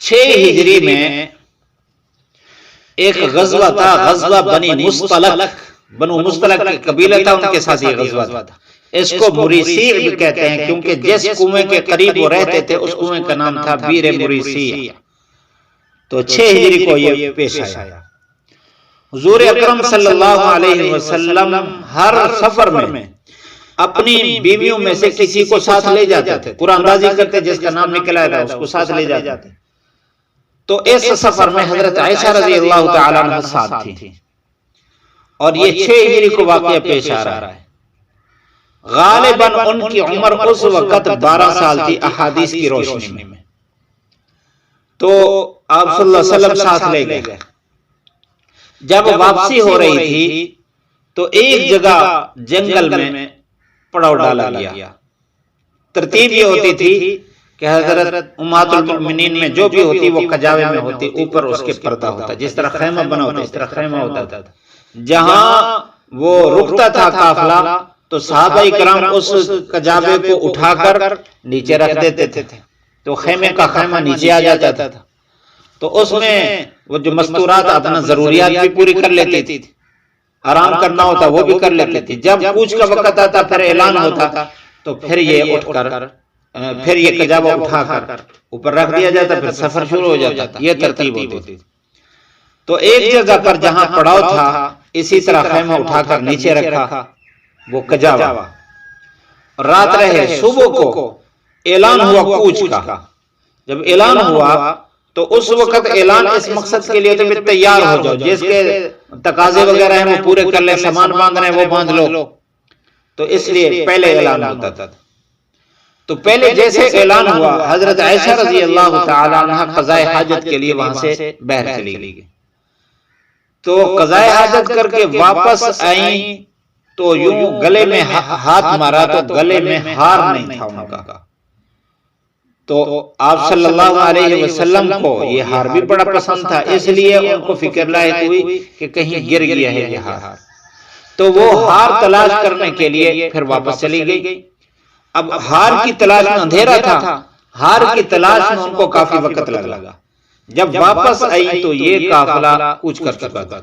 6 ہجری میں ایک غزوہ تھا، غزوہ بنو مصطلق کا قبیلہ تھا، ان کے ساتھ یہ غزوہ تھا۔ اس کو مریسیع بھی کہتے ہیں کیونکہ جس کنویں کے قریب وہ رہتے تھے اس کنویں کا نام تھا بیر مریسیع۔ تو 6 ہجری کو یہ پیش آیا۔ حضور اکرم صلی اللہ علیہ وسلم ہر سفر میں اپنی بیویوں میں سے کسی کو ساتھ لے جاتے تھے، قرآن اندازی کرتے جس کا نام نکلا تھا اس کو ساتھ لے جاتے تھے۔ تو اس سفر میں حضرت عائشہ رضی اللہ تعالی عنہ ساتھ تھی، اور یہ 6 ہجری کو واقعہ پیش آ رہا ہے۔ غالباً ان کی عمر اس وقت 12 سال تھی احادیث کی روشنی میں۔ تو آپ صلی اللہ علیہ وسلم ساتھ لے گئے۔ جب واپسی ہو رہی تھی تو ایک جگہ جنگل میں پڑاؤ ڈالا گیا۔ ترتیب یہ ہوتی تھی کہ حضرت امہات المؤمنین میں جو بھی ہوتی وہ کجاوے میں ہوتی، اوپر اس کے پردہ ہوتا، جس طرح خیمہ بنا ہوتا اس طرح خیمہ ہوتا تھا۔ جہاں وہ رکتا تھا قافلہ تو صحابہ کرام اس کجاوے کو اٹھا کر نیچے رکھ دیتے تھے، تو خیمے کا خیمہ نیچے آ جاتا تھا۔ تو اس میں وہ جو مستورات اپنا ضروریات بھی پوری کر لیتی تھی، آرام کرنا ہوتا وہ بھی کر لیتی تھی۔ جب کوچ کا وقت آتا پھر اعلان ہوتا تو پھر یہ اٹھ کر پھر یہ کجاوہ اٹھا کر اوپر رکھ دیا جاتا، پھر سفر شروع ہو جاتا تھا۔ یہ ترتیب ہوتی تھی۔ تو ایک جگہ پر جہاں پڑاؤ تھا اسی طرح خیمہ اٹھا کر نیچے رکھا وہ کجاوہ، رات رہے۔ صبح کو اعلان ہوا کوچ کا۔ جب اعلان ہوا تو اس وقت اعلان اس مقصد کے لیے تو کہ تیار ہو جاؤ، جس کے تقاضے وغیرہ ہیں وہ پورے کر لیں، سامان باندھنا ہے وہ باندھ لو، تو اس لیے پہلے اعلان ہوتا تھا۔ تو پہلے جیسے اعلان ہوا حضرت عائشہ رضی اللہ تعالی عنہ قضائے حاجت کے لیے وہاں سے باہر چلی گئی۔ تو قضائے حاجت کر کے واپس آئیں تو یوں گلے میں ہاتھ مارا تو گلے میں ہار نہیں تھا ان کا۔ تو آپ صلی اللہ علیہ وسلم کو یہ ہار بھی بڑا پسند تھا، اس لیے ان کو فکر لاحق ہوئی کہ کہیں گر گیا ہے یہ ہار۔ تو وہ ہار تلاش کرنے کے لیے پھر واپس چلی گئی۔ اب ہار کی تلاش میں اندھیرا تھا، ہار کی تلاش میں ان کو کافی وقت لگا۔ جب واپس آئی تو یہ قافلہ کوچ کر چکا تھا۔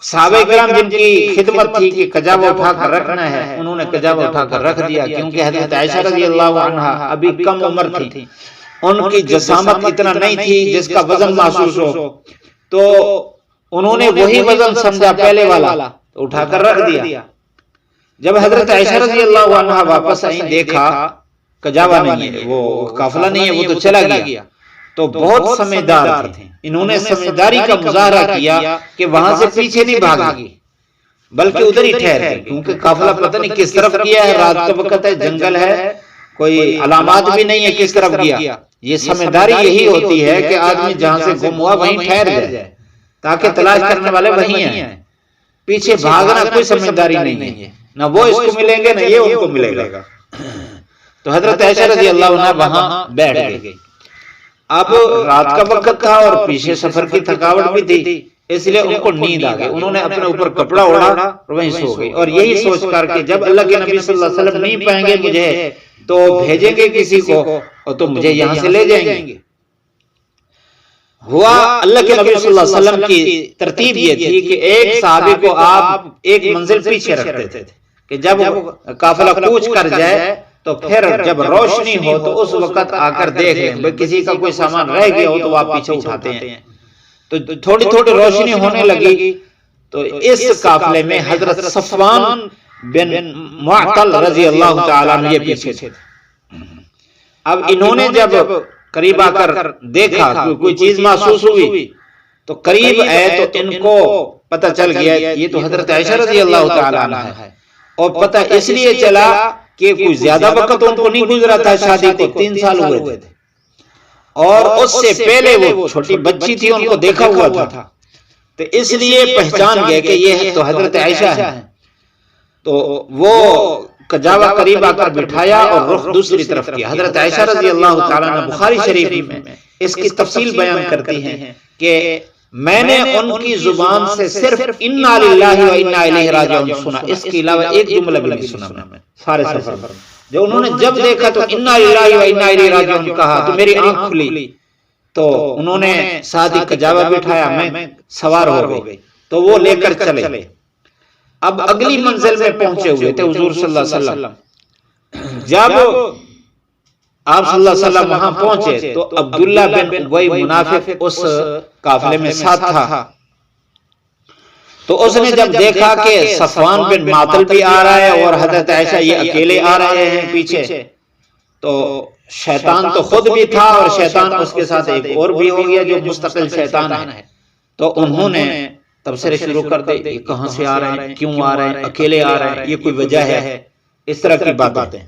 صحابہ کرام جن کی خدمت تھی کہ کجاوہ اٹھا کر رکھنا ہے، انہوں نے کجاوہ اٹھا کر رکھ دیا، کیونکہ حضرت عائشہ رضی اللہ عنہا ابھی کم عمر تھی، ان کی جسامت اتنا نہیں تھی جس کا وزن محسوس ہو، تو انہوں نے وہی وزن سمجھا پہلے والا، تو اٹھا کر رکھ دیا۔ جب حضرت عائشہ رضی اللہ عنہا واپس آئیں دیکھا کجاوہ نہیں ہے، وہ قافلہ نہیں ہے، وہ تو چلا گیا۔ تو بہت سمجھدار تھے، انہوں نے سمجھداری کا مظاہرہ کیا کہ وہاں سے پیچھے نہیں بھاگی بلکہ ادھر ہی ٹھہر گئے، کیونکہ قافلہ پتہ نہیں کس طرف گیا ہے، رات کا وقت ہے، جنگل ہے، کوئی علامات بھی نہیں ہے کس طرف گیا۔ یہ سمجھداری یہی ہوتی ہے کہ آدمی جہاں سے گم ہوا وہیں ٹھہر جائے تاکہ تلاش کرنے والے وہیں ہیں۔ پیچھے بھاگنا کوئی سمجھداری نہیں ہے، نہ وہ اس کو ملیں گے نہ یہ ان کو ملے گا۔ تو حضرت عائشہ رضی اللہ عنہا وہاں بیٹھ گئی۔ اب رات کا وقت تھا اور پیچھے سفر کی تھکاوٹ بھی تھی، اس لیے ان کو نیند آ گئی۔ انہوں نے اپنے اوپر کپڑا اوڑھا اور وہیں سو گئی، اور یہی سوچ کر کہ جب اللہ کے نبی صلی اللہ علیہ وسلم نہیں پائیں گے مجھے تو بھیجیں گے کسی کو اور تو مجھے یہاں سے لے جائیں گے۔ ہوا اللہ کے نبی صلی اللہ علیہ وسلم کی ترتیب یہ تھی کہ ایک صحابی کو آپ ایک منزل پیچھے رکھتے تھے کہ جب قافلہ کوچ کر جائے تو پھر جب روشنی ہو تو اس وقت آ کر دیکھ لیں، کسی کا کوئی سامان رہ گیا ہو تو آپ پیچھے اٹھاتے ہیں۔ تو تھوڑی تھوڑی روشنی ہونے لگی تو اس قافلے میں حضرت صفوان بن معطل رضی اللہ تعالیٰ عنہ یہ پیچھے تھے۔ اب انہوں نے جب قریب آ کر دیکھا کوئی چیز محسوس ہوئی تو قریب آئے تو ان کو پتہ چل گیا یہ تو حضرت عائشہ رضی اللہ تعالیٰ عنہ ہے، اور پتہ اس لیے چلا کہ کوئی زیادہ وقت ان کو نہیں گزرا تھا، شادی کو 3 سال ہوئے تھے، اور اس سے پہلے وہ چھوٹی بچی تھی ان کو دیکھا ہوا تھا، تو اس لیے پہچان گئے کہ یہ تو حضرت عائشہ ہے۔ تو وہ کجاوہ قریب آ کر بٹھایا اور رخ دوسری طرف کیا۔ حضرت عائشہ رضی اللہ تعالیٰ عنہ بخاری شریف میں اس کی تفصیل بیان کرتی ہیں کہ میں نے ان کی زبان سے صرف انا للہ و انا الیہ راجعون سنا، اس کے علاوہ ایک جملہ بھی نہیں سنا میں سارے سفر پر۔ جو انہوں نے جب دیکھا تو انا للہ و انا الیہ راجعون کہا تو میری آنکھ کھلی، تو انہوں نے ساتھی کجاوا بٹھایا، میں سوار ہو گئی، تو وہ لے کر چلے۔ اب اگلی منزل میں پہنچے ہوئے تھے حضور صلی اللہ علیہ وسلم۔ جب آپ صلی اللہ علیہ وسلم وہاں پہنچے تو عبداللہ بن ابی منافق اس قافلے میں ساتھ تھا، تو اس نے جب دیکھا کہ صفوان بن معطل بھی آ رہا ہے اور حضرت عائشہ یہ اکیلے آ رہے ہیں پیچھے، تو شیطان تو خود بھی تھا اور شیطان اس کے ساتھ ایک اور بھی ہو گیا جو مستقل شیطان ہے، تو انہوں نے تبصرے شروع کر دی، یہ کہاں سے آ رہے ہیں، کیوں آ رہے ہیں، اکیلے آ رہے ہیں، یہ کوئی وجہ ہے، اس طرح کی باتیں۔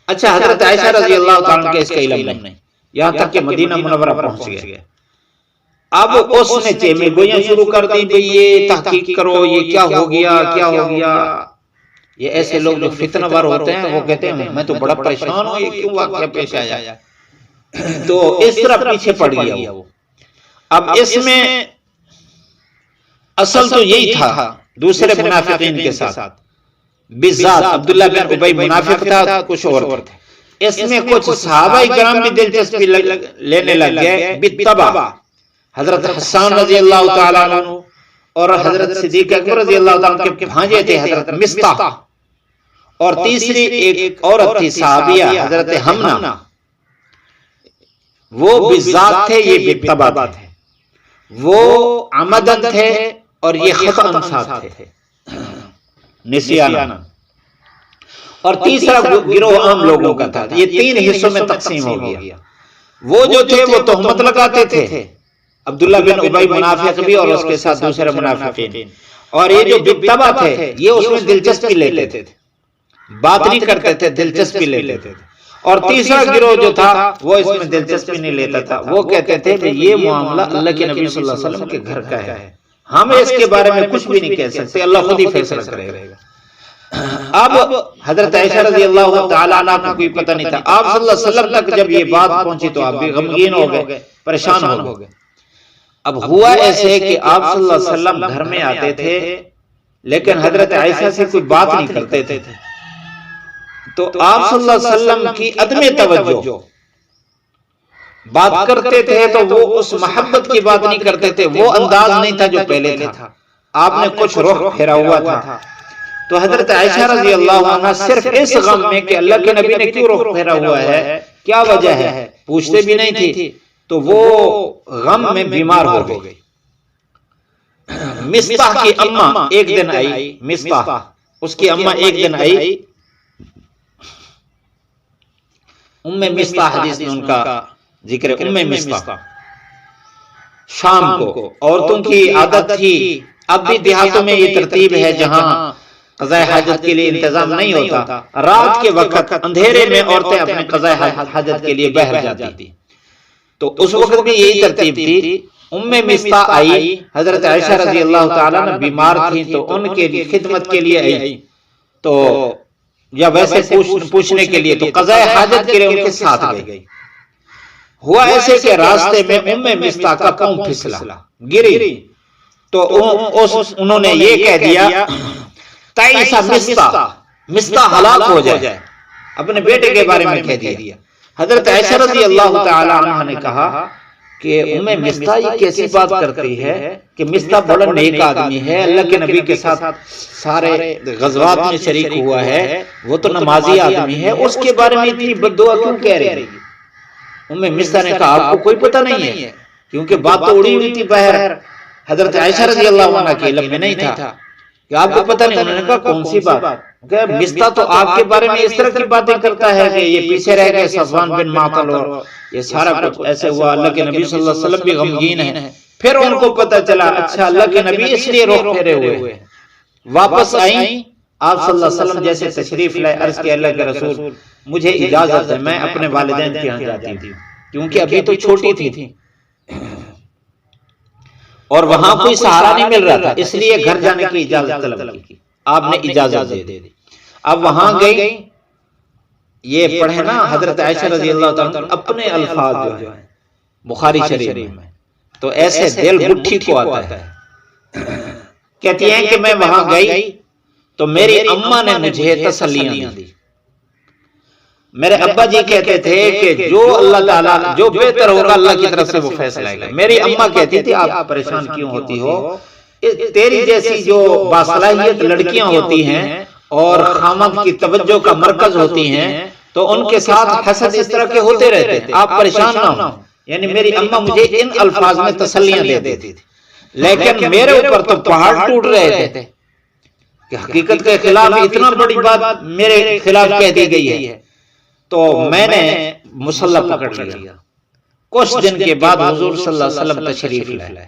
اچھا، حضرت عائشہ رضی اللہ تعالیٰ عنہ کے اس کا علم نہیں، یہاں تک کہ مدینہ منورہ پہنچ گئے۔ اب اس نے چیمے گوئیاں شروع کر دی، بھئی یہ تحقیق کرو، یہ کیا ہو گیا، کیا ہو گیا۔ یہ ایسے لوگ جو فتنہ ور ہوتے ہیں وہ کہتے ہیں میں تو بڑا پریشان ہوں، یہ کیوں واقعہ پیش آیا، تو اس طرح پیچھے پڑ گیا وہ۔ اب اس میں اصل تو یہی تھا دوسرے منافقین کے ساتھ، بالذات عبداللہ بن ابی منافق تھا، کچھ اور تھے۔ اس میں کچھ صحابہ کرام بھی دلچسپی لینے لگ گئے بالطبع۔ حضرت حسان رضی اللہ تعالیٰ عنہ اور حضرت صدیق اکبر رضی اللہ تعالیٰ عنہ کے بھانجے تھے حضرت مصطح، اور تیسری ایک عورت تھی صحابیہ حضرت حمنہ، وہ بالذات تھے، یہ بالطبع تھے، وہ عمدن تھے اور یہ خطأً ساتھ تھے، نسیانہ۔ اور تیسرا گروہ عام لوگوں کا تھا، یہ تین حصوں میں تقسیم ہو گیا۔ وہ جو تھے وہ تہمت لگاتے تھے، عبداللہ بن ابی منافق بھی اور اس کے ساتھ دوسرے منافقین، اور یہ جو بالطبع تھے یہ اس میں دلچسپی لیتے تھے، بات نہیں کرتے تھے، دلچسپی لیتے تھے۔ اور تیسرا گروہ جو تھا وہ اس میں دلچسپی نہیں لیتا تھا، وہ کہتے تھے کہ یہ معاملہ اللہ کے نبی صلی اللہ علیہ وسلم کے گھر کا ہے، ہم اس کے بارے میں کچھ بھی نہیں کہہ سکتے، اللہ خود ہی فیصلہ کرے گا۔ اب حضرت عائشہ رضی اللہ تعالیٰ عنہ کو کوئی پتہ نہیں تھا، آپ صلی اللہ علیہ وسلم تک جب یہ بات پہنچی تو آپ بھی غمگین ہو گئے، پریشان ہو گئے۔ اب ہوا ایسے کہ آپ صلی اللہ علیہ وسلم گھر میں آتے تھے لیکن حضرت عائشہ سے کوئی بات نہیں کرتے تھے، تو آپ صلی اللہ علیہ وسلم کی عدم توجہ، بات کرتے تھے تو وہ اس محبت کی بات نہیں کرتے تھے، وہ انداز نہیں تھا جو پہلے تھا، آپ نے کچھ رخ پھیرا ہوا تھا۔ تو حضرت عائشہ رضی اللہ عنہ صرف اس غم میں کہ اللہ کے نبی نے کیوں رخ پھیرا ہوا ہے، کیا وجہ ہے، پوچھتے بھی نہیں تھی، تو وہ غم میں بیمار ہو گئی۔ مصطح کی اماں ایک دن آئی، مصطح اس کی اماں ایک دن آئی، ام مصطح حدیث میں ان کا ذکر ہے، ام مصطح، شام کو عورتوں کی عادت تھی، اب بھی دیہاتوں میں یہ ترتیب ہے جہاں قضاء حاجت کے لیے انتظام نہیں ہوتا، رات کے وقت اندھیرے میں عورتیں اپنے قضاء حاجت کے لیے باہر جاتی، تو اس وقت بھی یہی ترتیب تھی۔ ام مصطح آئی، حضرت عائشہ رضی اللہ تعالیٰ عنہ بیمار تھی تو ان کے خدمت کے لیے آئی، تو یا ویسے پوچھنے کے لیے، تو قضاء حاجت کے لیے ان کے ساتھ گئی۔ ہوا ایسے کہ راستے میں ام مصطح کا پاؤں پھسلا، گری، تو انہوں نے یہ کہہ دیا تائسا مصطح ہلاک ہو جائے، اپنے بیٹے کے بارے میں کہہ دیا۔ حضرت عائشہ رضی اللہ تعالی عنہ نے کہا کہ ام مصطح یہ کیسی بات کرتی ہے کہ مصطح بڑا نیک آدمی ہے، اللہ کے نبی کے ساتھ سارے غزوات میں شریک ہوا ہے، وہ تو نمازی آدمی ہے، اس کے بارے میں اتنی بد دعا کیوں کہہ رہی ہے؟ ام مصطح نے کہا آپ کو کوئی پتہ نہیں ہے، کیونکہ بات تو اڑی ہوئی تھی باہر، حضرت عائشہ رضی اللہ عنہ کے علم میں نہیں تھا کہ آپ کو پتہ نہیں۔ انہوں نے کہا کون سی بات؟ کہ مصطح تو آپ کے بارے میں اس طرح کی باتیں کرتا ہے کہ یہ پیچھے رہ گئے صفوان بن معطل اور یہ سارا کچھ ایسے ہوا، اللہ کے نبی صلی اللہ علیہ وسلم بھی غمگین ہیں۔ پھر ان کو پتہ چلا اچھا اللہ کے نبی اس لیے رخ پھیرے ہوئے۔ واپس آئیں، آپ صلی اللہ علیہ وسلم جیسے تشریف لائے، عرض کیا اللہ کے رسول مجھے اجازت ہے میں اپنے والدین کے یہاں جاتی ہوں، کیونکہ ابھی تو چھوٹی تھی اور وہاں کوئی سہارا نہیں مل رہا تھا، اس لیے گھر جانے کی اجازت طلب کی، آپ نے اجازت دے دی۔ اب وہاں گئی، یہ پڑھے نا حضرت عائشہ رضی اللہ تعالیٰ اپنے الفاظ جو ہیں بخاری شریف میں، تو ایسے دل گٹھی کو آتا ہے، کہتی ہیں کہ میں وہاں گئی تو میری اماں نے مجھے تسلیاں دی، میرے ابا جی کہتے تھے کہ جو اللہ تعالیٰ جو بہتر ہوگا اللہ کی طرف سے وہ فیصلہ آئے گا. میری اماں کہتی تھی آپ پریشان کیوں ہوتی ہو، تیری جیسی جو باصلاحیت لڑکیاں ہوتی ہیں اور خامد کی توجہ کا مرکز ہوتی ہیں تو ان کے ساتھ حسد اس طرح کے ہوتے رہتے ہیں، آپ پریشان نہ ہوں. یعنی میری اماں مجھے ان الفاظ میں تسلیاں دے دیتی تھی، لیکن میرے اوپر تو پہاڑ ٹوٹ رہے تھے کہ حقیقت کے خلاف اتنا بڑی بات میرے خلاف کہہ دی گئی ہے. تو میں نے مصلی پکڑ لیا. کچھ دن کے بعد حضور صلی اللہ علیہ وسلم تشریف لائے.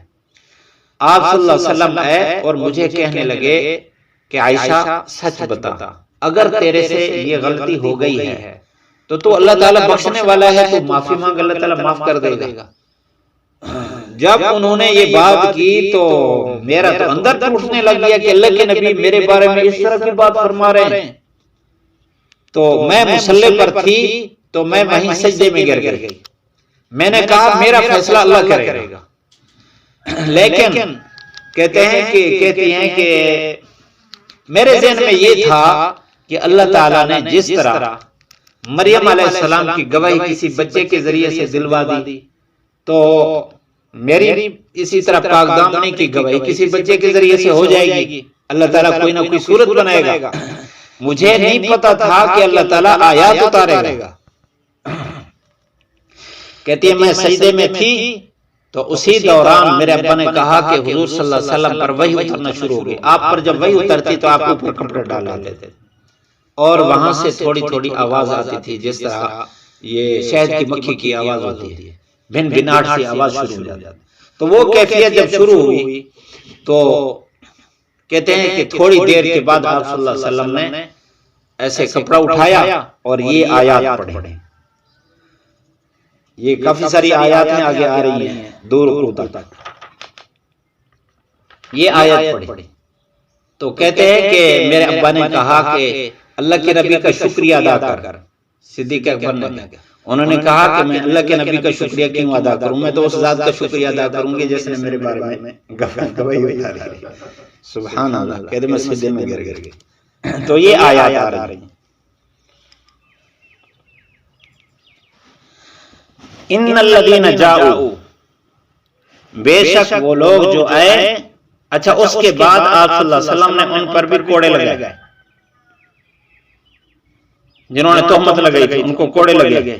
آپ صلی اللہ علیہ وسلم آئے اور مجھے کہنے لگے کہ عائشہ سچ بتا، اگر تیرے سے یہ غلطی ہو گئی ہے تو اللہ تعالیٰ بخشنے والا ہے، تو معافی مانگ، اللہ تعالیٰ معاف کر دے گا. جب انہوں نے یہ بات کی تو میرا تو اندر ٹوٹنے لگ گیا کہ اللہ کے نبی میرے بارے میں اس طرح کی بات فرما رہے ہیں. تو میں مصلی پر تھی تو میں وہیں سجدے میں گر گئی. میں نے کہا میرا فیصلہ اللہ کرے گا. لیکن کہتی ہیں کہ میرے ذہن میں یہ تھا کہ اللہ تعالیٰ نے جس طرح مریم علیہ السلام کی گواہی کسی بچے کے ذریعے سے دلوا دی تو میری اسی طرح پاک دامنی کی گواہی کسی بچے کے ذریعے سے ہو جائے گی. اللہ تعالیٰ کوئی نہ کوئی صورت بنائے گا. مجھے نہیں پتا تھا کہ اللہ تعالیٰ آیات اتارے گا. کہتی ہے میں سجدے میں تھی تو اسی دوران میرے ابا نے کہا کہ حضور صلی اللہ علیہ وسلم پر وحی اترنا شروع ہو گئی. آپ پر جب وحی اترتی تو آپ اوپر کپڑے ڈال لیتے تھے اور وہاں سے تھوڑی تھوڑی آواز آتی تھی، جس طرح یہ شہد کی مکھی کی آواز ہوتی ہے، بھن بھناٹ سی آواز شروع ہو جاتی. تو وہ کیفیت جب شروع ہوئی تو کہتے ہیں کہ تھوڑی دیر کے بعد آپ صلی اللہ علیہ وسلم نے ایسے کپڑا اٹھایا اور یہ آیات پڑھے. یہ کافی ساری آیات ہیں، آگے آ رہی ہیں دور رکوع تک. یہ آیات پڑھی تو کہتے ہیں کہ میرے ابا نے کہا کہ اللہ کے نبی کا شکریہ ادا کر. صدیق اکبر نے انہوں نے کہا کہ میں اللہ کے نبی کا شکریہ کیوں ادا کروں، میں تو اس ذات کا شکریہ ادا کروں گی جس نے میرے بارے میں گواہی اتاری. سبحان اللہ. کہتے میں سجدے میں گر گئی. تو یہ آیات آ رہی ہیں. ان الذین جاؤ، بے شک وہ لوگ جو آئے. اچھا اس کے بعد آپ صلی اللہ علیہ وسلم نے ان پر بھی کوڑے لگائے، جنہوں نے تہمت لگائی تھی ان کو کوڑے لگے.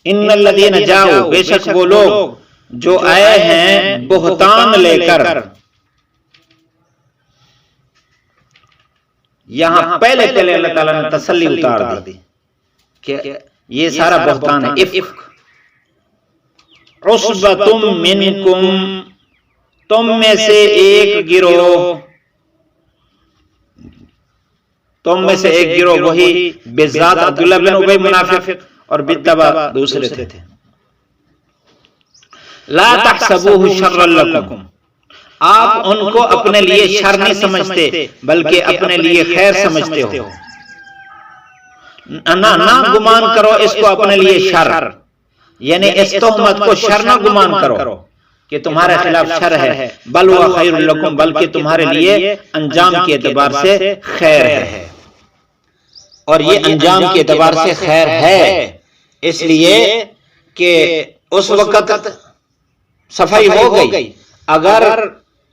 ان الذین جاؤ، بے شک وہ لوگ جو آئے ہیں بہتان لے کر. یہاں پہلے اللہ تعالیٰ نے تسلی اتار دی کہ یہ سارا بہتان ہے. افک. عصبۃ منکم، تم میں سے ایک گروہ، تم میں سے ایک گروہ، وہی بالذات عبداللہ بن ابی منافق اور بالتبع دوسرے تھے. لا تحسبوہ شرا لکم، آپ ان کو اپنے لیے شر نہیں سمجھتے بلکہ اپنے لیے خیر سمجھتے ہو. نہ گمان کرو اس کو اپنے لیے شر، یعنی اس تہمت کو شر نہ گمان کرو کہ تمہارے خلاف شر ہے، بل وہ خیر لکم، بلکہ تمہارے لیے انجام کے اعتبار سے خیر ہے. اور یہ انجام کے اعتبار سے خیر ہے اس لیے کہ اس وقت صفائی ہو گئی. اگر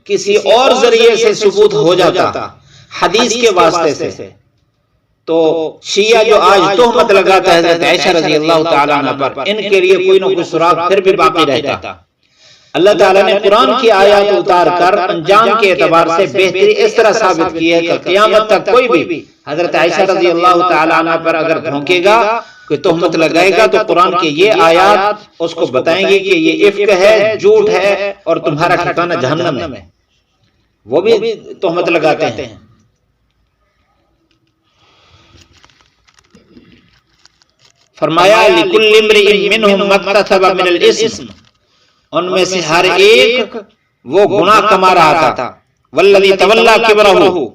کسی اور ذریعے سے ثبوت ہو جاتا حدیث کے واسطے سے تو شیعہ جو آج تہمت لگاتا ہے حضرت عائشہ رضی اللہ تعالیٰ عنہ پر، ان کے لیے کوئی نہ کوئی سراغ پھر بھی باقی رہتا. اللہ تعالیٰ نے قرآن کی آیات اتار کر انجام کے اعتبار سے بہتری اس طرح ثابت کی ہے کہ قیامت تک کوئی بھی حضرت عائشہ رضی اللہ تعالیٰ عنہ پر اگر بھونکے گا، کوئی تہمت لگائے گا، تو قرآن کی یہ آیات اس کو بتائیں گی کہ یہ افک ہے، جھوٹ ہے اور تمہارا ٹھکانہ جہنم ہے. وہ بھی تہمت لگاتے ہیں. فرمایا لِكُلِّ امْرِئٍ مِّنْهُمْ مَا اكْتَسَبَ مِنَ الْإِثْمِ، ان میں سے ہر ایک وہ گناہ کما رہا تھا. وَالَّذِي تَوَلَّىٰ كِبْرَهُ،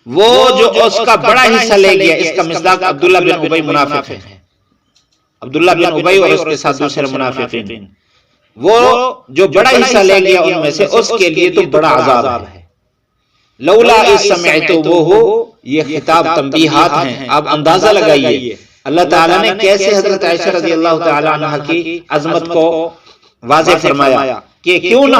وہ جو اس کا بڑا حصہ لے گیا. اس کا مصداق عبداللہ بن ابی منافق ہے. عبداللہ بن ابی اور اس کے ساتھ دوسرے منافقین، وہ جو بڑا حصہ لے گیا ان میں سے، اس کے لیے تو بڑا عذاب ہے. لولا اذ سمعتموہ، یہ خطاب تنبیہات ہیں، آپ اندازہ لگائیے اللہ تعالیٰ نے کیسے حضرت عائشہ رضی اللہ تعالی عنہ کی عظمت کو واضح فرمایا کہ کیوں نہ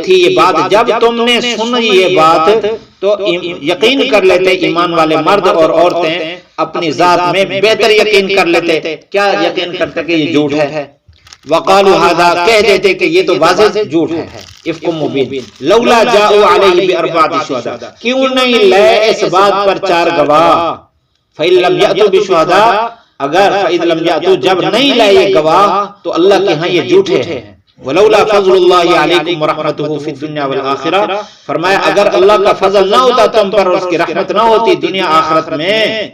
تھی یہ بات، جب تم نے سنی یہ بات تو یقین کر لیتے ایمان والے مرد اور عورتیں اپنی ذات میں بہتر یقین کر لیتے. کیا یقین کرتے کہ یہ جھوٹ ہے؟ وقالوا هذا، کہہ دیتے کہ یہ تو واضح جھوٹ ہے، افک مبین. لولا جاءوا علیہ باربعۃ شہداء، کیوں نہیں لائے اس بات پر 4 گواہ. فإن لم يأتوا بشهداء، اگر فإن لم يأتوا، جب نہیں لائے یہ گواہ تو اللہ کے ہاں یہ جھوٹے ہیں. ولولا فضل اللہ علیکم ورحمتہ فی الدنیا والآخرہ، فرمایا اگر اللہ کا فضل نہ ہوتا تم پر اور اس کی رحمت نہ ہوتی دنیا آخرت میں،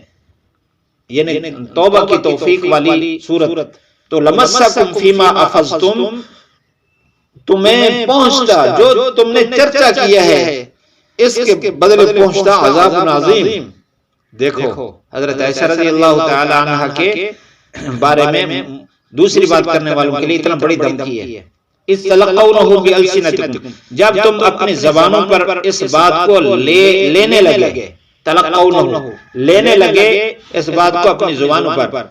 یعنی توبہ کی توفیق والی صورت، تو لمسکم فیما افضتم، تمہیں پہنچتا جو تم نے چرچا کیا ہے اس کے بدلے پہنچتا عذاب عظیم. دیکھو حضرت عائشہ رضی اللہ تعالی عنہ کے بارے میں دوسری بات کرنے والوں کے لیے اتنا بڑی دھمکی ہے. اس تلقونہ بألسنتکم، جب تم اپنی زبانوں پر اس بات کو لینے لگے، تلقونہ لینے لگے اس بات کو اپنی زبانوں پر،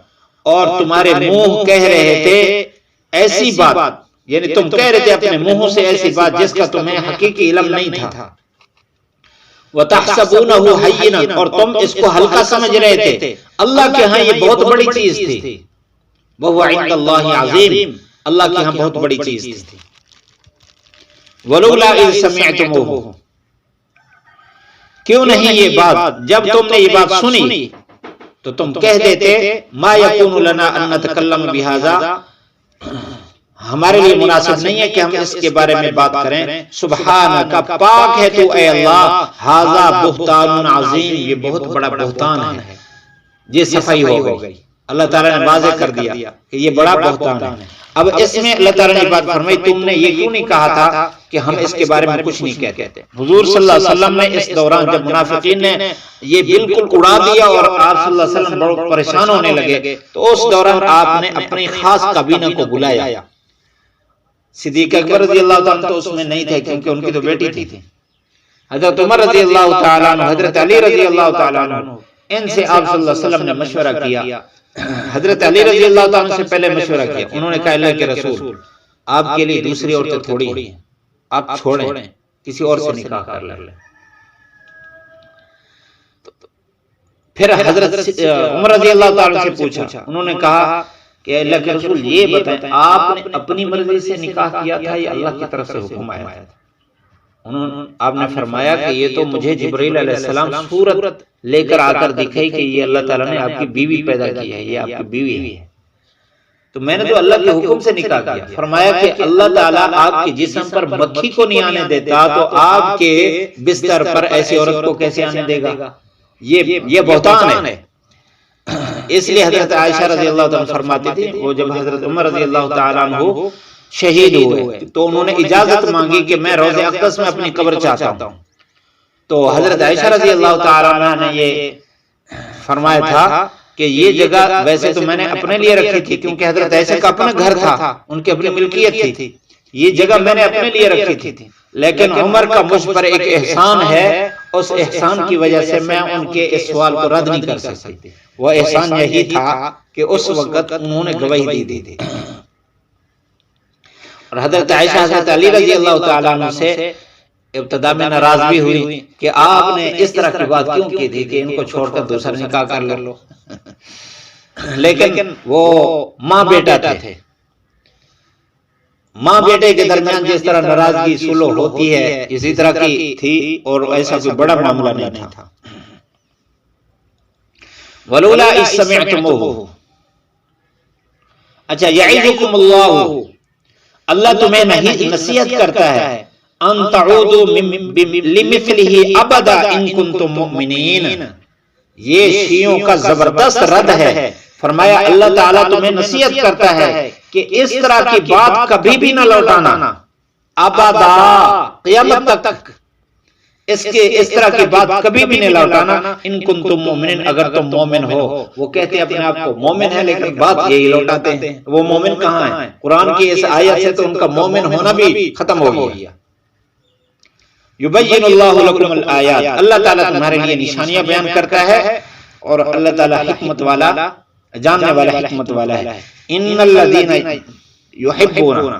اور تمہارے منہ کہہ رہے تھے ایسی بات، یعنی تم کہہ رہے تھے اپنے منہوں سے ایسی بات جس کا تمہیں حقیقی علم نہیں تھا. وَتَحْسَبُونَهُ هَيِّنًا، اور تم اس کو ہلکا سمجھ رہے تھے، اللہ کے ہاں یہ بہت بڑی چیز تھی. وَهُوَ عِندَ اللَّهِ عَظِيمٌ، اللہ کے ہاں بہت بڑی چیز تھی. وَلَوْلَا إِذْ سَمِعْتُمُوهُ، کیوں نہیں یہ بات جب تم نے یہ بات سنی تو تم کہہ دیتے ما یکون لنا ان نتکلم بہذا، ہمارے لیے مناسب نہیں ہے کہ ہم اس کے بارے میں بات کریں. سبحانک، پاک ہے تو اے اللہ، ھذا بہتان عظیم، یہ بہت بڑا بہتان ہے. یہ صفائی ہو گئی، اللہ تعالیٰ نے واضح کر دیا کہ یہ بڑا بہتان ہے. اب اس میں اللہ تعالیٰ نے بات فرمائی تم نے یہ کیوں نہیں کہا تھا کہ ہم اس کے بارے میں کچھ نہیں کہتے. حضور صلی اللہ علیہ وسلم نے اس دوران جب منافقین نے یہ بالکل اڑا دیا اور آپ صلی اللہ علیہ وسلم بڑے پریشان ہونے لگے تو اس دوران آپ نے اپنی خاص کابینہ کو بلایا. صدیق اکبر رضی اللہ تعالیٰ تو اس میں نہیں تھے کیونکہ ان کی تو بیٹی تھی. حضرت عمر رضی اللہ تعالیٰ عنہ، حضرت علی رضی اللہ تعالیٰ عنہ، ان سے آپ صلی اللہ علیہ وسلم نے مشورہ کیا. حضرت علی رضی اللہ تعالیٰ سے پہلے مشورہ کیا. انہوں نے کہا اللہ کے رسول، آپ کے لیے دوسری عورتیں تھوڑی ہیں، آپ چھوڑیں، کسی اور سے نکاح کر لیں. پھر حضرت عمر رضی اللہ تعالیٰ سے پوچھا، انہوں نے کہا کہ اللہ کے رسول یہ بتائیں آپ نے اپنی مرضی سے نکاح کیا تھا یا اللہ کی طرف سے حکم آیا تھا؟ آپ نے فرمایا کہ یہ تو مجھے جبرائیل علیہ السلام صورت لے کر آ کر دکھائی کہ یہ اللہ تعالیٰ نے آپ کی بیوی پیدا کی ہے، یہ آپ کی بیوی ہے، تو میں نے تو اللہ کے حکم سے نکاح کیا. فرمایا کہ اللہ تعالیٰ آپ کے جسم پر مکھی کو نہیں آنے دیتا تو آپ کے بستر پر ایسی عورت کو کیسے آنے دے گا؟ یہ بہتان ہے. اس لیے حضرت عائشہ رضی اللہ تعالیٰ فرماتی تھی وہ جب حضرت عمر رضی اللہ تعالیٰ عنہ شہید ہوئے تو انہوں نے اجازت مانگی کہ میں روضہ اقدس میں اپنی قبر چاہتا ہوں. تو حضرت عائشہ رضی اللہ تعالیٰ عنہ نے یہ فرمایا تھا کہ یہ جگہ ویسے تو میں نے اپنے لیے رکھی تھی کیونکہ حضرت عائشہ کا اپنا گھر تھا، ان کی اپنی ملکیت تھی، یہ جگہ میں نے اپنے لیے رکھی تھی، لیکن عمر کا مجھ پر ایک احسان ہے، اس احسان کی وجہ سے میں ان کے اس سوال کو رد نہیں کر سکتی. وہ احسان یہی تھا کہ اس وقت انہوں نے گواہی دی تھی. اور حضرت عائشہ حضرت علی رضی اللہ تعالیٰ عنہ سے ابتدا میں ناراض بھی ہوئی کہ آپ نے اس طرح کی بات کیوں کی تھی کہ ان کو چھوڑ کر دوسرا نکاح کر لو. لیکن وہ ماں بیٹا تھے، ماں بیٹے کے درمیان جس طرح ناراضگی سلو ہوتی ہے اسی طرح کی تھی اور ایسا کوئی بڑا معاملہ نہیں تھا. ولولا اذ سمعتموه، اچھا یعظکم اللہ، اللہ تمہیں نصیحت کرتا ہے ان تعودوا لمثلہ ابدا ان کنتم مؤمنین. یہ شیعوں کا زبردست رد ہے. فرمایا اللہ تعالیٰ تمہیں نصیحت کرتا ہے کہ اس طرح کی بات کبھی بھی نہ لوٹانا، ابدا قیامت تک اس طرح کی بات کبھی بھی نہیں لوٹانا. ان کنتم مومنین، اگر تم مومن ہو. وہ کہتے ہیں اپنے آپ کو مومن ہے لیکن بات یہی لوٹاتے ہیں. وہ مومن کہاں ہیں؟ قرآن کی اس آیت سے تو ان کا مومن ہونا بھی ختم ہو گیا. یبین اللہ لکم الآیات، اللہ تعالیٰ تمہارے لیے نشانیاں بیان کرتا ہے اور اللہ تعالیٰ حکمت والا جاننے والا حکمت والا ہے۔ ان الذین یحبون،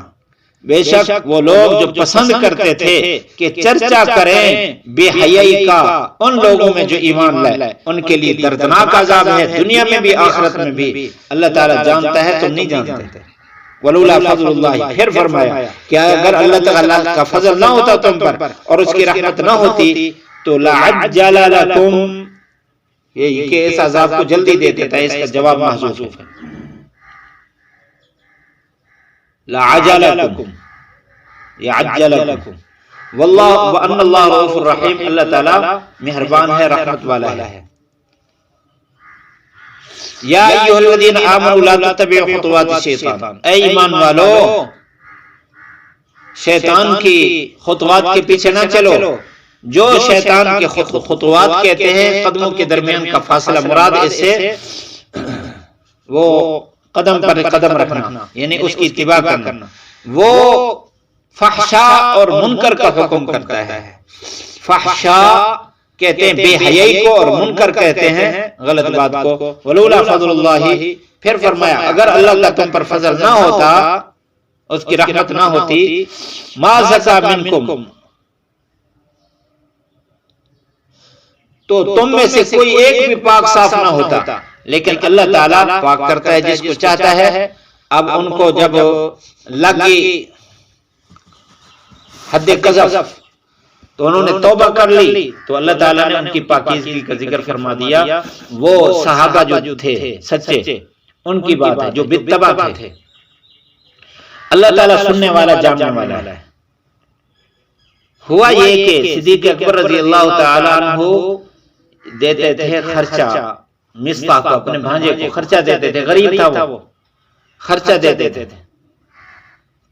بے شک وہ لوگ جو پسند کرتے تھے کہ چرچا کریں بے حیائی کا ان لوگوں میں جو ایمان لائے، ان کے لیے دردناک عذاب ہے دنیا میں بھی آخرت میں بھی۔ اللہ تعالیٰ جانتا ہے، تم نہیں جانتے۔ ولولا فضل اللہ، پھر فرمایا کہ اگر اللہ تعالیٰ کا فضل نہ ہوتا تم پر اور اس کی رحمت نہ ہوتی تو لعجل لکم، یہ کہ اس عذاب کو جلدی دے دیتا ہے، اس کا جواب محذوف ہے۔ لعجل لکم یعجل لکم واللہ وان اللہ رؤوف الرحیم، اللہ تعالیٰ مہربان ہے، رحمت والا ہے۔ یا ایھا الذین آمنوا لا تتبعوا خطوات الشیطان، اے ایمان والو شیطان کی خطوات کے پیچھے نہ چلو۔ جو شیطان کے خطوات کہتے ہیں قدموں کے درمیان کا فاصلہ، مراد اس سے وہ قدم پر قدم رکھنا، یعنی اس کی اتباع کرنا۔ وہ فحشاء اور منکر کا حکم کرتا ہے۔ فحشاء کہتے ہیں بے حیائی کو، اور منکر کہتے ہیں غلط بات کو۔ ولولا فضل اللہ، پھر فرمایا اگر اللہ کا تم پر فضل نہ ہوتا، اس کی رحمت نہ ہوتی، ما زکا منکم، تو تم میں سے کوئی ایک بھی پاک صاف نہ ہوتا۔ لیکن اللہ تعالیٰ پاک کرتا ہے جس کو چاہتا ہے۔ اب ان کو جب لگی حد قذف تو انہوں نے توبہ کر لی، تو اللہ تعالیٰ نے ان کی پاکیزگی کا ذکر فرما دیا۔ وہ صحابہ جو تھے سچے، ان کی بات ہے جو بتبع تھے۔ اللہ تعالیٰ سننے والا جاننے والا ہے۔ ہوا یہ کہ صدیق اکبر رضی اللہ تعالیٰ عنہ دیتے تھے خرچہ، مصطاح کو، اپنے بھانجے کو خرچہ دیتے تھے، غریب تھا وہ، خرچہ دیتے تھے۔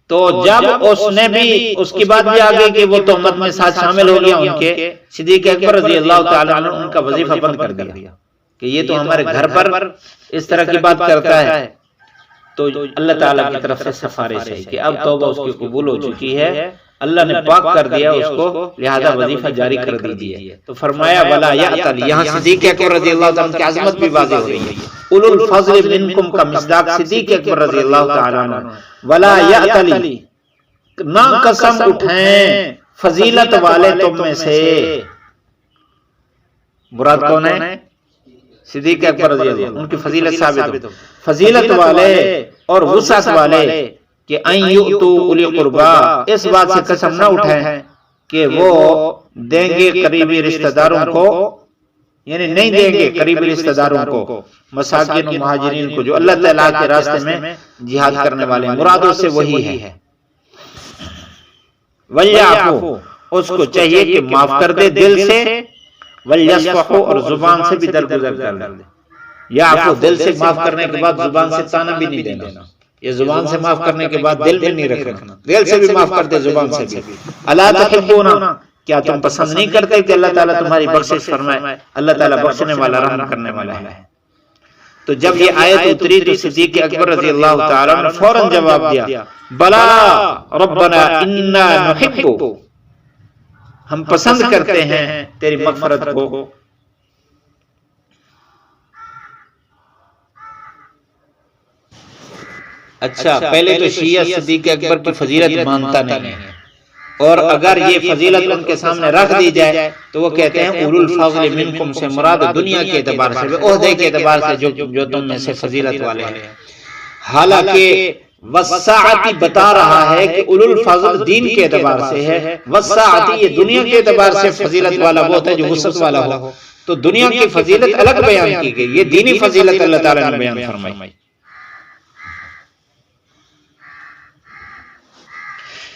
تو جب اس نے بھی، اس کی بات بھی آگے کہ وہ تہمت میں ساتھ شامل ہو گیا ان کے، صدیق اکبر رضی اللہ تعالیٰ عنہ ان کا وظیفہ بند کر دیا کہ یہ تو ہمارے گھر پر اس طرح کی بات کرتا ہے۔ تو اللہ تعالیٰ کی طرف سے سفارش ہے کہ اب توبہ اس کی قبول ہو چکی ہے، اللہ نے پاک کر دیا اس کو، لہذا وظیفہ جاری کر دیجیے۔ تو فرمایا ولا یأتل، یہاں صدیق اکبر رضی اللہ عنہ کی عظمت بھی واضح ہو رہی ہے۔ اولو الفضل منکم کا مصداق صدیق اکبر رضی اللہ تعالیٰ عنہ۔ ولا یأتل، نہ قسم اٹھائیں فضیلت والے تم میں سے۔ مراد کون ہے؟ صدیق اکبر رضی اللہ عنہ، ان کی فضیلت ثابت ہو۔ فضیلت والے اور وسعت والے کہ ان یؤتوا اولی قربا، اس بات سے قسم نہ اٹھائیں کہ وہ دیں گے قریبی رشتہ داروں کو، یعنی نہیں دیں گے قریبی رشتہ داروں کو، مساکین و مہاجرین کو جو اللہ تعالیٰ کے راستے میں جہاد کرنے والے ہیں، مراد اس سے وہی ہے۔ وَلْيَعْفُوا، اس کو چاہیے کہ معاف کر دے دل سے، وَلْيَصْفَحُوا، اور زبان سے بھی درگزر کر دے۔ یعفو، دل سے معاف کرنے کے بعد زبان سے تانا بھی نہیں دینا، یہ زبان سے معاف کرنے کے بعد دل میں نہیں رکھنا، دل سے بھی معاف کر دے، زبان سے بھی۔ الا تحبون، کیا تم پسند نہیں کرتے کہ اللہ تعالیٰ تمہاری بخشش فرمائے؟ اللہ تعالیٰ بخشنے والا، رحم کرنے والا ہے۔ تو جب یہ آیت اتری تو صدیق اکبر رضی اللہ تعالیٰ نے فوراً جواب دیا، بلا ربنا انا نحب، ہم پسند کرتے ہیں تیری مغفرت کو۔ اچھا، پہلے تو شیعہ صدیق اکبر کی فضیلت مانتا نہیں ہے، اور اگر یہ فضیلت ان کے سامنے رکھ دی جائے تو وہ کہتے ہیں اولو الفضل منکم سے مراد دنیا کے اعتبار سے، عہدے کے اعتبار سے جو تم میں سے فضیلت والے ہیں۔ حالانکہ وسعتی بتا رہا ہے کہ اولو الفضل دین کے اعتبار سے ہے، وسعتی یہ دنیا کے اعتبار سے فضیلت والا وہ ہوتا ہے جو وسعت والا ہو۔ تو دنیا کی فضیلت الگ بیان کی گئی، یہ دینی فضیلت اللہ تعالیٰ نے بیان فرمائی۔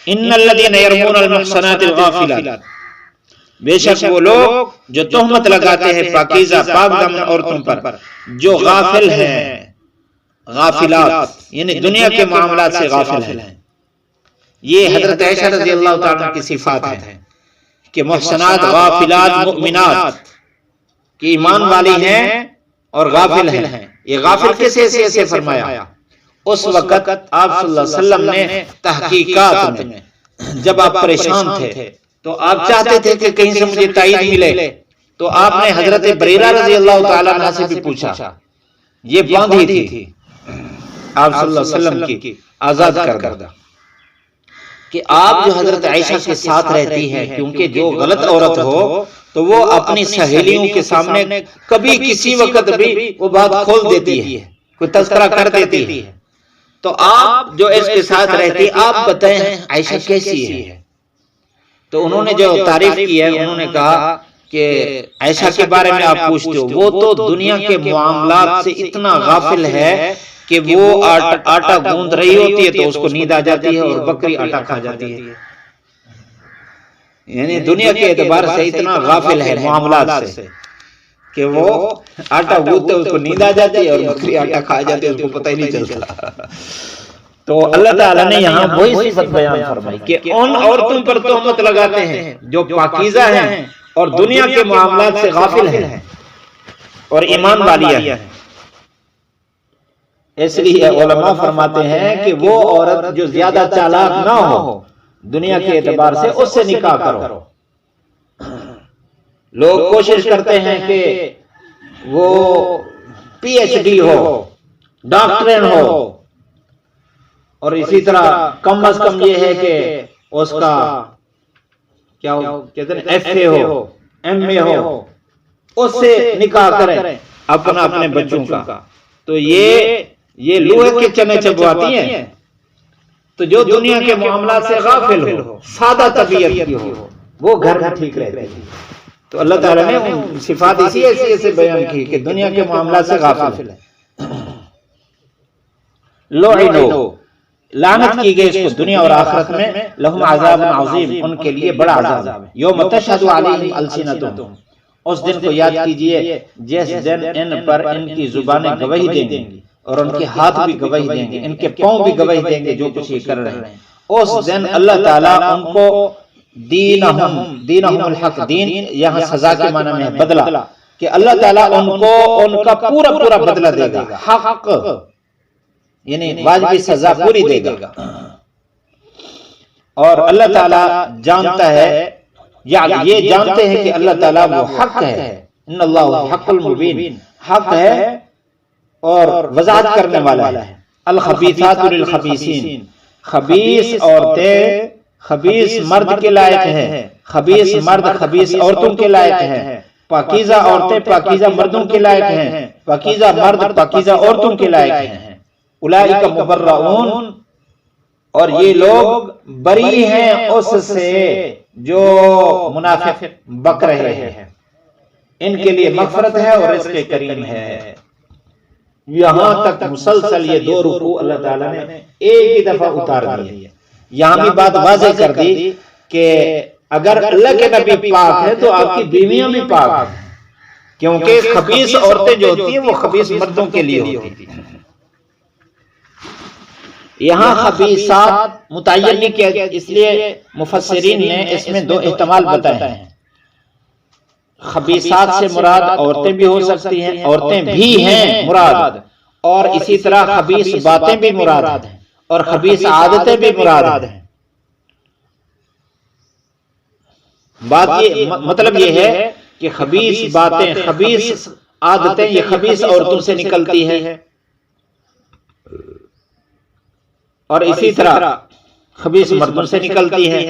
ان الذين يرمون المحصنات الغافلات، بے شک وہ لوگ جو تہمت لگاتے ہیں پاکیزہ پاک دامن عورتوں پر جو غافل ہیں، غافلات یعنی دنیا کے معاملات سے غافل ہیں۔ یہ حضرت عائشہ رضی اللہ تعالیٰ کی صفات ہیں کہ محصنات غافلات مؤمنات کہ ایمان والی ہیں اور غافل ہیں۔ یہ غافل کس حیثیت سے فرمایا؟ اس وقت آپ صلی اللہ علیہ وسلم نے تحقیقات میں جب آپ پریشان تھے تو آپ چاہتے تھے کہ کہیں سے مجھے تائید ملے، تو آپ نے حضرت بریرہ رضی اللہ تعالیٰ عنہ سے بھی پوچھا یہ باندھی تھی آپ صلی اللہ علیہ وسلم کی آزاد کردہ، کہ آپ جو حضرت عائشہ کے ساتھ رہتی ہے، کیونکہ جو غلط عورت ہو تو وہ اپنی سہیلیوں کے سامنے کبھی کسی وقت بھی وہ بات کھول دیتی ہے، کوئی تذکرہ کر دیتی ہے، تو آپ جو اس کے ساتھ رہتی، آپ بتائیں عائشہ کیسی ہے؟ تو انہوں نے جو تعریف کی ہے، انہوں نے کہا کہ عائشہ کے بارے میں آپ پوچھتے ہو، وہ تو دنیا کے معاملات سے اتنا غافل ہے کہ وہ آٹا گوندھ رہی ہوتی ہے تو اس کو نیند آ جاتی ہے اور بکری آٹا کھا جاتی ہے، یعنی دنیا کے اعتبار سے اتنا غافل ہے معاملات سے کہ وہ آٹا گوندھتے اس کو نیند آ جاتی ہے اور بکری آٹا کھا جاتی ہے، اس کو پتہ ہی نہیں چلتا۔ تو اللہ تعالیٰ نے یہاں وہی صفت بیان فرمائی کہ ان عورتوں پر تہمت لگاتے ہیں جو پاکیزہ ہیں اور دنیا کے معاملات سے غافل ہیں اور ایمان والیاں ہیں۔ اس لیے علماء فرماتے ہیں کہ وہ عورت جو زیادہ چالاک نہ ہو دنیا کے اعتبار سے، اس سے نکاح کرو۔ لوگ کوشش کرتے ہیں کہ وہ پی ایچ ڈی ہو، ڈاکٹرین ہو، اور اسی طرح کم از کم یہ ہے کہ اس کا کیا کہتے ہیں ایف اے ہو، ایم اے ہو، اس سے نکاح کریں اپنے بچوں کا، تو یہ لوہے کے چنے چبواتی ہیں۔ تو جو دنیا کے معاملات سے غافل ہو، سادہ طبیعت کی ہو، وہ گھر میں ٹھیک رہتی ہے۔ تو اللہ تعالیٰ نے صفات اسی حیثیت سے بیان کی کہ دنیا کے معاملات سے غافل ہے۔ لعنوا، لعنت کی گئی اس کو دنیا اور آخرت میں، لہم عذاب عظیم، ان کے لیے بڑا عذاب ہے۔ یوم تشہد علیہم السنتہم، اس دن کو یاد کیجئے جس دن ان پر ان کی زبانیں گواہی دیں گی اور ان کے ہاتھ بھی گواہی دیں گے، ان کے پاؤں بھی گواہی دیں گے جو کچھ یہ کر رہے ہیں۔ اس دن اللہ تعالیٰ ان کو دینہم الحق، دین یہاں سزا کے معنی میں ہے بدلہ، کہ اللہ تعالیٰ ان کو ان کا پورا بدلہ دے گا، حق یعنی واجبی سزا پوری دے گا۔ اور اللہ تعالیٰ جانتا ہے، یہ جانتے ہیں کہ اللہ تعالیٰ وہ حق ہے، ان اللہ حق المبین، حق ہے اور وضاحت کرنے والا ہے۔ الخبیثات للخبیثین، خبیث عورتیں خبیث مرد کے لائق ہیں، خبیث مرد خبیث عورتوں کے لائق ہیں، پاکیزہ عورتیں پاکیزہ مردوں کے لائق ہیں، پاکیزہ مرد پاکیزہ عورتوں کے لائق ہیں۔ اولئک مبرؤون، اور یہ لوگ بری ہیں اس سے جو منافق بک رہے ہیں، ان کے لیے مغفرت ہے اور رزق کریم ہے۔ یہاں تک مسلسل یہ دو رکوع اللہ تعالیٰ نے ایک ہی دفعہ اتار دی ہے۔ یہاں بھی بات واضح کر دی کہ اگر اللہ کے نبی پاک ہے تو آپ کی بیویاں بھی پاک ہیں، کیونکہ خبیث عورتیں جو ہوتی ہیں وہ خبیث مردوں کے لیے ہوتی ہیں۔ یہاں خبیثات متعین نہیں کیا، اس لیے مفسرین نے اس میں دو احتمال بتائے ہیں۔ خبیثات سے مراد عورتیں بھی ہو سکتی ہیں، عورتیں بھی ہیں مراد، اور اسی طرح خبیث باتیں بھی مراد ہیں اور خبیث عادتیں بھی مراد ہیں۔ بات یہ مطلب یہ ہے کہ خبیث باتیں خبیث عادتیں یہ خبیث عورتوں سے نکلتی ہیں، اور اسی طرح خبیث مردوں سے نکلتی ہیں۔